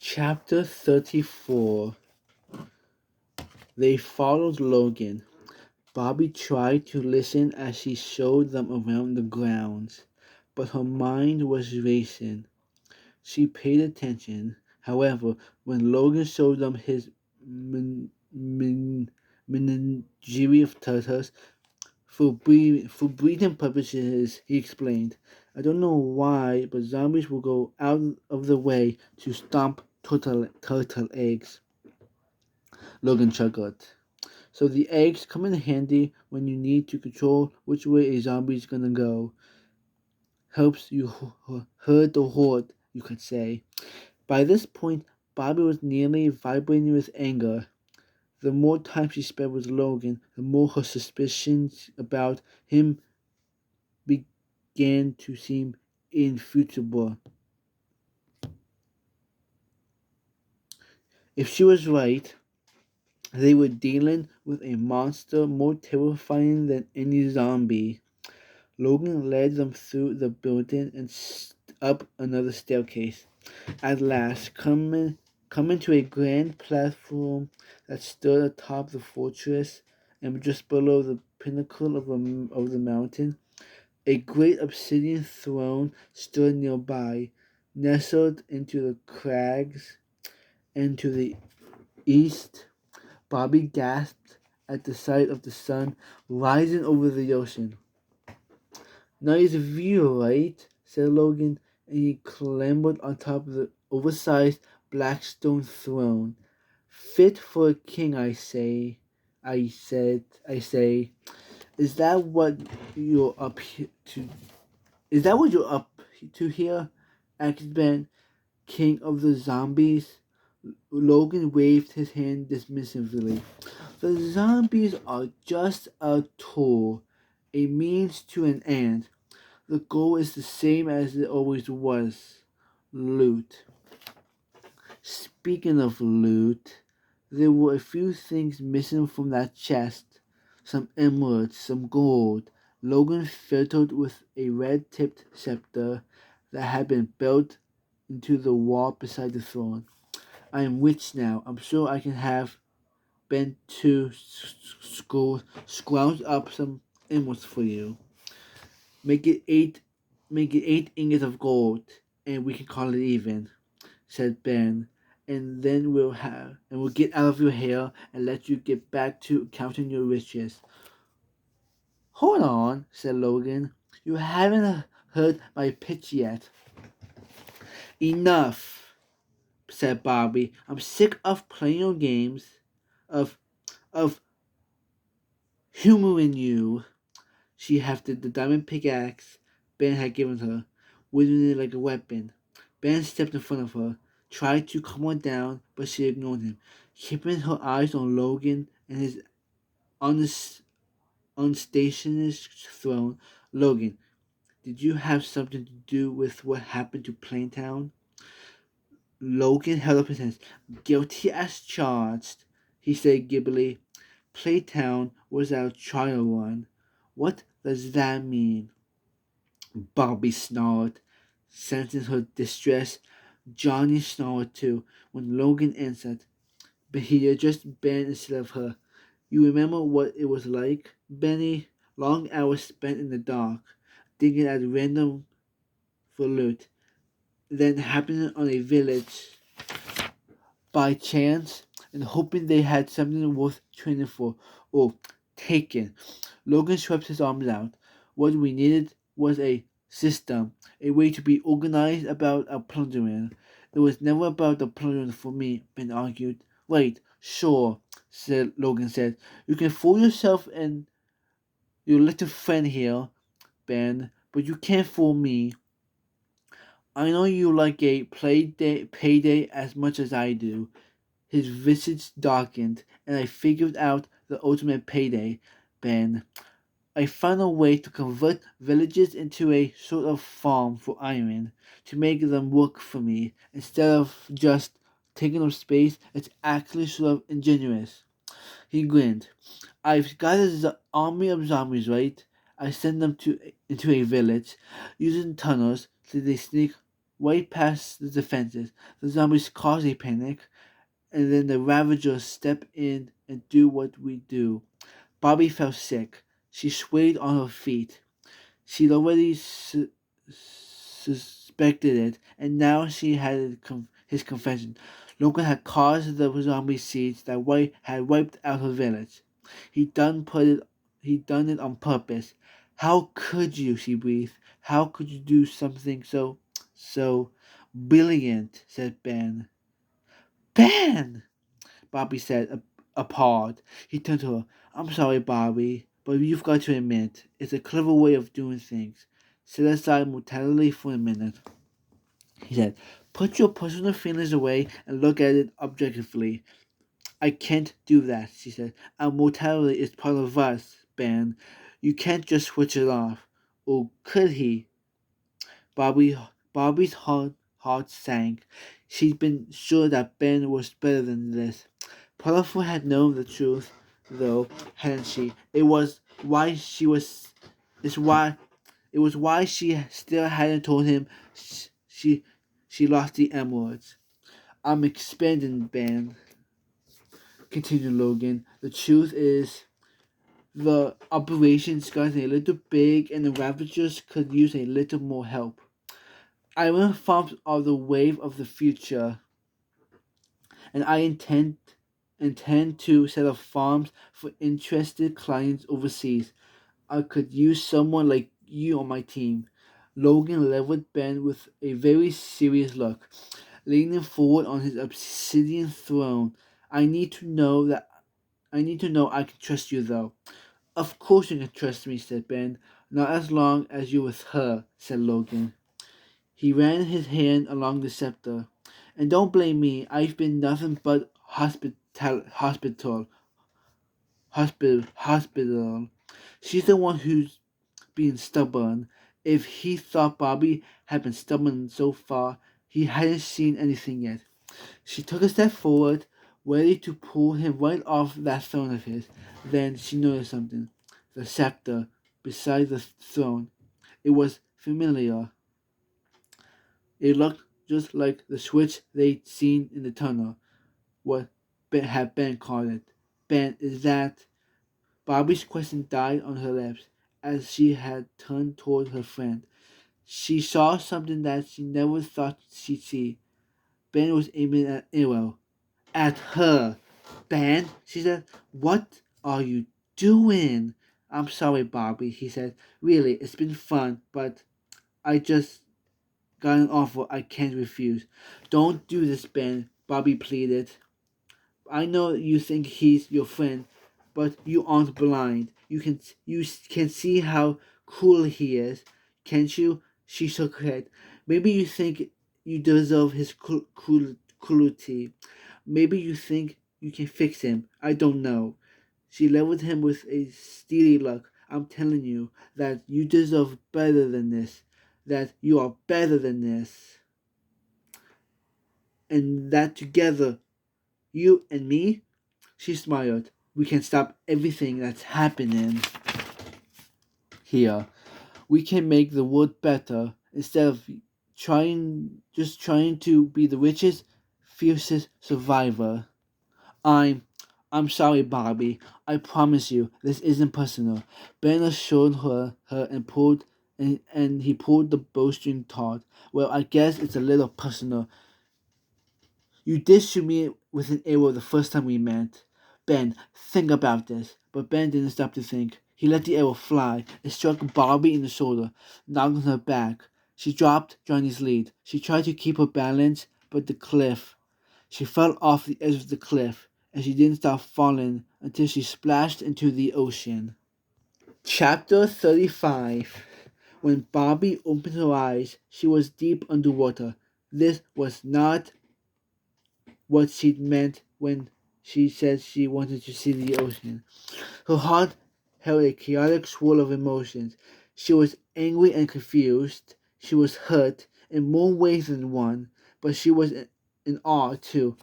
Chapter 34. They followed Logan. Bobbie tried to listen as she showed them around the grounds, but her mind was racing. She paid attention, however, when Logan showed them his menagerie of turtles. For breeding purposes, he explained. I don't know why, but zombies will go out of the way to stomp turtle eggs. Logan chuckled. So the eggs come in handy when you need to control which way a zombie's gonna go. Helps you herd the horde, you could say. By this point, Bobbie was nearly vibrating with anger. The more time she spent with Logan, the more her suspicions about him began to seem infutable. If she was right, they were dealing with a monster more terrifying than any zombie. Logan led them through the building and up another staircase. At last, coming to a grand platform that stood atop the fortress and just below the pinnacle of the mountain, a great obsidian throne stood nearby, nestled into the crags, and to the east, Bobbie gasped at the sight of the sun rising over the ocean. Nice view, right? Said Logan, and he clambered on top of the oversized black stone throne. Fit for a king, I say. I say. Is that what you're up here to? Is that what you're up to here? Asked Ben, king of the zombies. Logan waved his hand dismissively. The zombies are just a tool, a means to an end. The goal is the same as it always was. Loot. Speaking of loot, there were a few things missing from that chest. Some emeralds, some gold. Logan fiddled with a red-tipped scepter that had been built into the wall beside the throne. I am rich now. I'm sure I can have Ben to scrounge up some emeralds for you. Make it eight Make it 8 ingots of gold, and we can call it even, said Ben. And then we'll get out of your hair and let you get back to counting your riches. Hold on, said Logan. You haven't heard my pitch yet. Enough, said Bobbie. I'm sick of playing your games, of of humoring you. She hefted the diamond pickaxe Ben had given her, wielding it like a weapon. Ben stepped in front of her, tried to calm her down, but she ignored him, keeping her eyes on Logan and his unstationary throne. Logan, did you have something to do with what happened to Plaintown? Logan held up his hands. Guilty as charged, he said gibbily. Plaintown was our trial run. What does that mean? Bobbie snarled, sensing her distress. Johnny snarled too when Logan answered, but he addressed Ben instead of her. You remember what it was like, Benny? Long hours spent in the dark, digging at random for loot, then happening on a village by chance and hoping they had something worth training for or taken. Logan swept his arms out. What we needed was a system, a way to be organized about our plundering. It was never about the plundering for me, Ben argued. Right, sure, Logan said. You can fool yourself and your little friend here, Ben, but you can't fool me. I know you like a payday as much as I do. His visage darkened, and I figured out the ultimate payday, Ben. I found a way to convert villages into a sort of farm for iron, to make them work for me, instead of just taking up space. It's actually sort of ingenious. He grinned. I've got an army of zombies, right? I send them into a village, using tunnels so they sneak right past the defenses. The zombies cause a panic, and then the Ravagers step in and do what we do. Bobbie felt sick. She swayed on her feet. She'd already suspected it, and now she had his confession. Logan had caused the zombie siege that had wiped out her village. He'd done it on purpose. How could you? She breathed. How could you do something so brilliant? Said Ben. Ben! Bobbie said, appalled. He turned to her. I'm sorry, Bobbie, but you've got to admit, it's a clever way of doing things. Set aside mortality for a minute. He said, put your personal feelings away and look at it objectively. I can't do that, she said. Our mortality is part of us, Ben. You can't just switch it off. Or could he? Bobbie, Bobbie's heart sank. She'd been sure that Ben was better than this. Potiphar had known the truth, though, hadn't she? It was why she still hadn't told him she she lost the emeralds. I'm expanding, Ben, continued Logan. The truth is, the operation's gotten a little big, and the Ravagers could use a little more help. Iron farms are the wave of the future, and I intend to set up farms for interested clients overseas. I could use someone like you on my team. Logan leveled Ben with a very serious look, leaning forward on his obsidian throne. I need to know I can trust you though. Of course you can trust me, said Ben. Not as long as you're with her, said Logan. He ran his hand along the scepter. And don't blame me, I've been nothing but hospital. She's the one who's being stubborn. If he thought Bobbie had been stubborn so far, he hadn't seen anything yet. She took a step forward, ready to pull him right off that throne of his. Then she noticed something. The scepter beside the throne. It was familiar. It looked just like the switch they'd seen in the tunnel. What had Ben called it? Ben, is that... Bobbie's question died on her lips as she had turned toward her friend. She saw something that she never thought she'd see. Ben was aiming an arrow. At her. Ben, she said, what are you doing? I'm sorry, Bobbie, he said. Really, it's been fun, but I just got an offer I can't refuse. Don't do this, Ben, Bobbie pleaded. I know you think he's your friend, but you aren't blind. You can see how cruel he is, can't you? She shook her head. Maybe you think you deserve his cruelty. Maybe you think you can fix him. I don't know. She leveled him with a steely look. I'm telling you that you deserve better than this. That you are better than this. And that together, you and me, she smiled. We can stop everything that's happening here. We can make the world better instead of trying to be the richest, fiercest survivor. I'm I'm sorry, Bobbie. I promise you, this isn't personal. Ben assured her and he pulled the bowstring taut. Well, I guess it's a little personal. You did shoot me with an arrow the first time we met. Ben, think about this. But Ben didn't stop to think. He let the arrow fly. It struck Bobbie in the shoulder, knocking her back. She dropped Johnny's lead. She tried to keep her balance, but she fell off the edge of the cliff, and she didn't stop falling until she splashed into the ocean. Chapter 35. When Bobbie opened her eyes, she was deep underwater. This was not what she'd meant when she said she wanted to see the ocean. Her heart held a chaotic swirl of emotions. She was angry and confused. She was hurt in more ways than one, but she was in awe, too,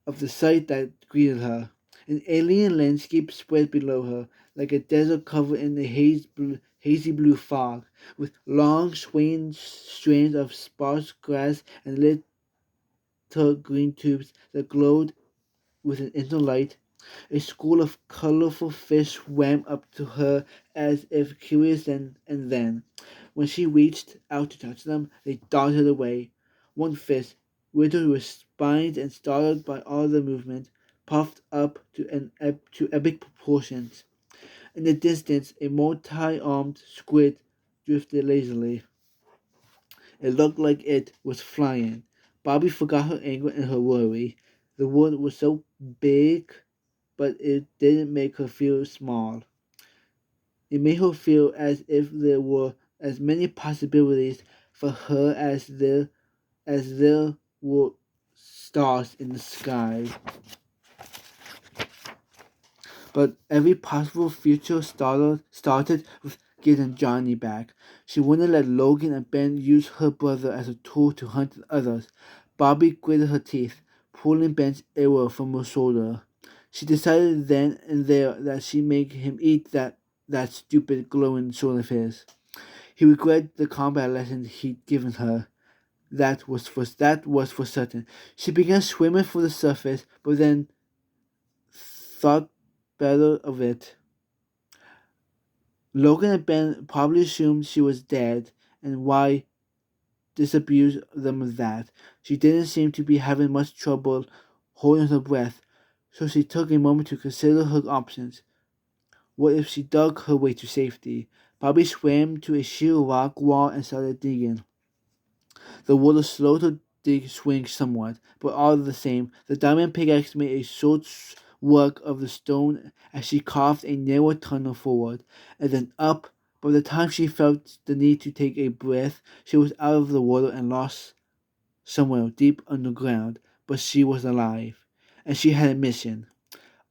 of the sight that greeted her. An alien landscape spread below her, like a desert covered in a hazy blue fog, with long swaying strands of sparse grass and little green tubes that glowed with an inner light. A school of colorful fish swam up to her as if curious, and then, when she reached out to touch them, they darted away. One fish, riddled with spines and startled by all the movement, puffed up to epic proportions. In the distance, a multi-armed squid drifted lazily. It looked like it was flying. Bobbie forgot her anger and her worry. The world was so big, but it didn't make her feel small. It made her feel as if there were as many possibilities for her as there were stars in the sky. But every possible future started with getting Johnny back. She wouldn't let Logan and Ben use her brother as a tool to hunt others. Bobbie gritted her teeth, pulling Ben's arrow from her shoulder. She decided then and there that she'd make him eat that stupid glowing sword of his. He regretted the combat lesson he'd given her. That was for certain. She began swimming for the surface, but then thought better of it. Logan and Ben probably assumed she was dead, and why disabuse them of that? She didn't seem to be having much trouble holding her breath, so she took a moment to consider her options. What if she dug her way to safety? Bobbie swam to a sheer rock wall and started digging. The water slowed her dig swing somewhat, but all the same, the diamond pickaxe made a short work of the stone as she carved a narrow tunnel forward, and then up. By the time she felt the need to take a breath, she was out of the water and lost somewhere deep underground, but she was alive, and she had a mission.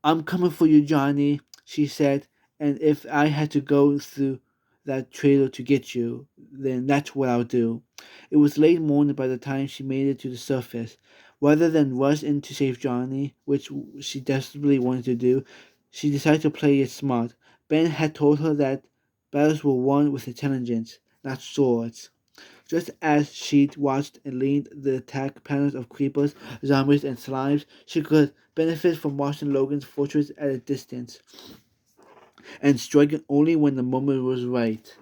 "I'm coming for you, Johnny," she said, "and if I had to go through that trailer to get you, then that's what I'll do." It was late morning by the time she made it to the surface. Rather than rush in to save Johnny, which she desperately wanted to do, she decided to play it smart. Ben had told her that battles were won with intelligence, not swords. Just as she'd watched and leaned the attack patterns of creepers, zombies, and slimes, she could benefit from watching Logan's fortress at a distance and striking only when the moment was right.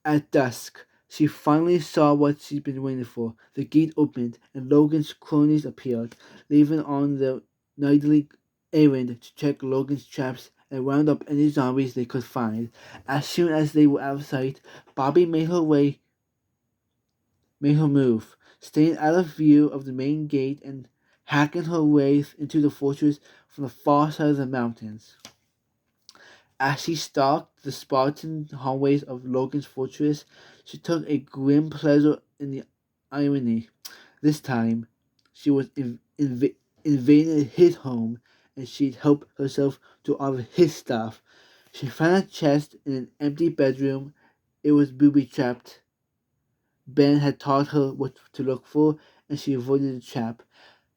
At dusk, she finally saw what she'd been waiting for. The gate opened, and Logan's cronies appeared, leaving on their nightly errand to check Logan's traps and round up any zombies they could find. As soon as they were out of sight, Bobbie made her move, staying out of view of the main gate and hacking her way into the fortress from the far side of the mountains. As she stalked the Spartan hallways of Logan's fortress, she took a grim pleasure in the irony. This time, she was invading his home, and she'd help herself to all of his stuff. She found a chest in an empty bedroom. It was booby-trapped. Ben had taught her what to look for, and she avoided the trap.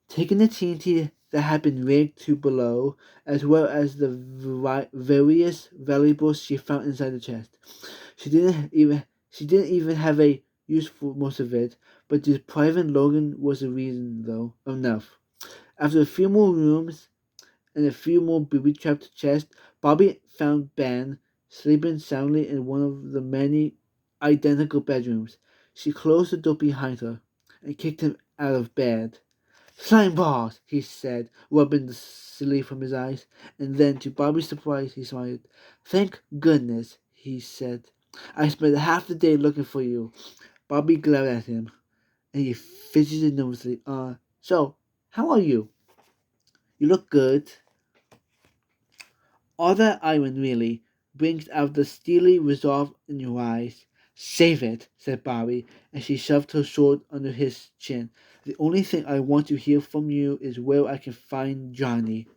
Taking the TNT that had been rigged to below, as well as the various valuables she found inside the chest. She didn't even have a use for most of it, but depriving Logan was a reason though enough. After a few more rooms and a few more booby-trapped chests, Bobbie found Ben sleeping soundly in one of the many identical bedrooms. She closed the door behind her and kicked him out of bed. "Slime balls," he said, rubbing the sleep from his eyes, and then, to Bobbie's surprise, he smiled. "Thank goodness," he said. "I spent half the day looking for you." Bobbie glared at him, and he fidgeted nervously. So, how are you? You look good." "All that iron, really, brings out the steely resolve in your eyes." "Save it," said Bobbie, and she shoved her sword under his chin. "The only thing I want to hear from you is where I can find Johnny."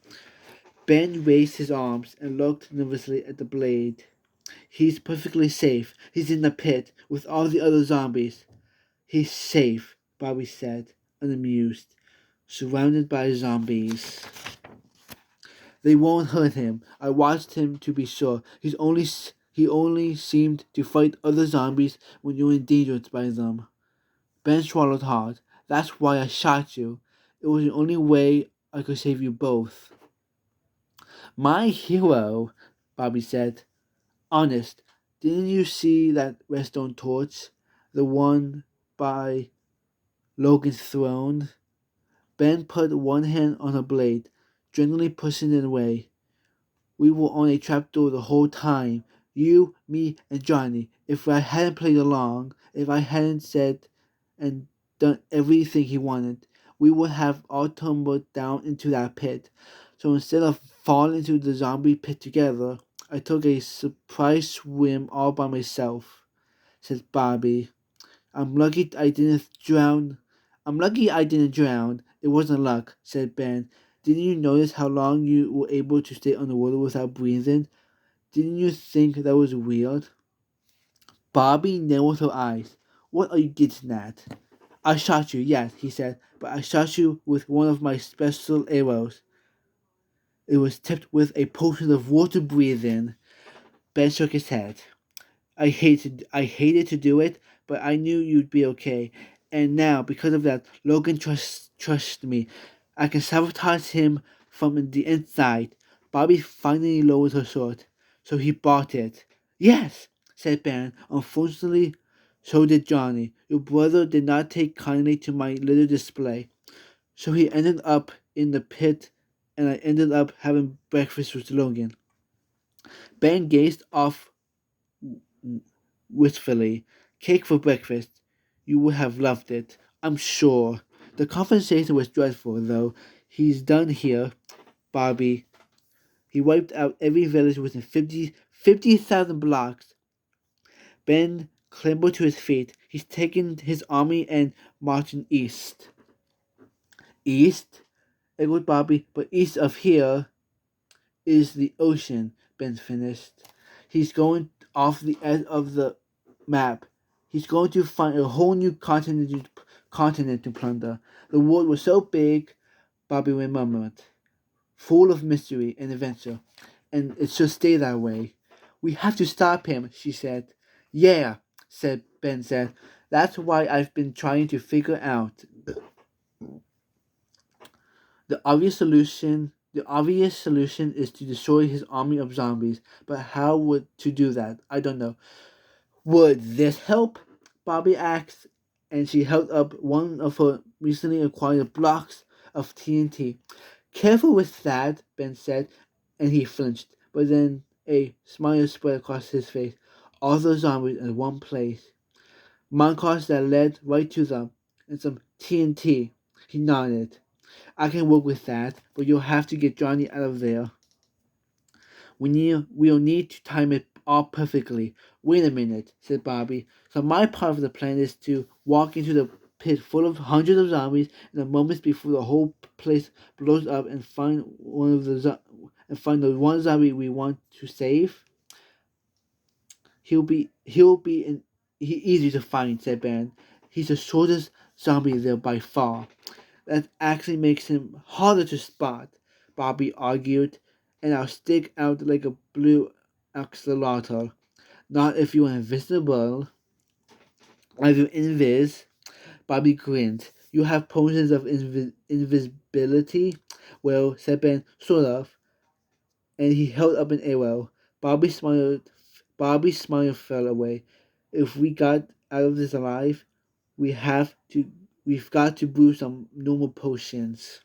Ben raised his arms and looked nervously at the blade. "He's perfectly safe. He's in the pit with all the other zombies." "He's safe," Bobbie said, unamused, "surrounded by zombies. They won't hurt him. I watched him to be sure. He only seemed to fight other zombies when you were endangered by them. Ben swallowed hard. That's why I shot you. It was the only way I could save you both. My hero, Bobbie said. Honest, didn't you see that redstone torch? The one by Logan's throne? Ben put one hand on her blade, gently pushing it away. We were on a trapdoor the whole time. You, me, and Johnny. If I hadn't played along, if I hadn't said and done everything he wanted, we would have all tumbled down into that pit. So instead of falling into the zombie pit together, I took a surprise swim all by myself, said Bobbie. I'm lucky I didn't drown. I'm lucky I didn't drown. It wasn't luck, said Ben. Didn't you notice how long you were able to stay underwater without breathing? Didn't you think that was weird? Bobbie narrowed her eyes. What are you getting at? I shot you, yes, he said, but I shot you with one of my special arrows. It was tipped with a potion of water breathing. Ben shook his head. I hated to do it, but I knew you'd be okay. And now, because of that, Logan trusts me. I can sabotage him from the inside. Bobbie finally lowered her sword, so he bought it. Yes, said Ben. Unfortunately, so did Johnny. Your brother did not take kindly to my little display, so he ended up in the pit, and I ended up having breakfast with Logan. Ben gazed off wistfully. Cake for breakfast. You would have loved it, I'm sure. The conversation was dreadful, though. He's done here, Bobbie. He wiped out every village within 50,000 blocks. Ben clambered to his feet. He's taken his army and marching east. East? Echoed Bobbie. But east of here is the ocean, Ben finished. He's going off the edge of the map. He's going to find a whole new continent to plunder. The world was so big, Bobbie murmured, full of mystery and adventure, and it should stay that way. We have to stop him, she said. Yeah, Ben said. That's why I've been trying to figure out the obvious solution is to destroy his army of zombies, but how would to do that? I don't know. Would this help? Bobbie asked, and she held up one of her recently acquired blocks of TNT. Careful with that, Ben said, and he flinched. But then a smile spread across his face. All the zombies in one place. Minecars that led right to them, and some TNT. He nodded. I can work with that, but you'll have to get Johnny out of there. We'll need to time it all perfectly. Wait a minute, said Bobbie. So my part of the plan is to walk into the pit full of hundreds of zombies in the moments before the whole place blows up and find the one zombie we want to save. He easy to find, said Ben. He's the shortest zombie there by far. That actually makes him harder to spot, Bobbie argued, and I'll stick out like a blue axolotl. Not if you're invisible. Are you invis? Bobbie grinned. You have potions of invisibility? Well, said Ben, sort of. And he held up an arrow. Bobbie smiled. Bobbie's smile fell away. If we got out of this alive, we have to. We've got to brew some normal potions.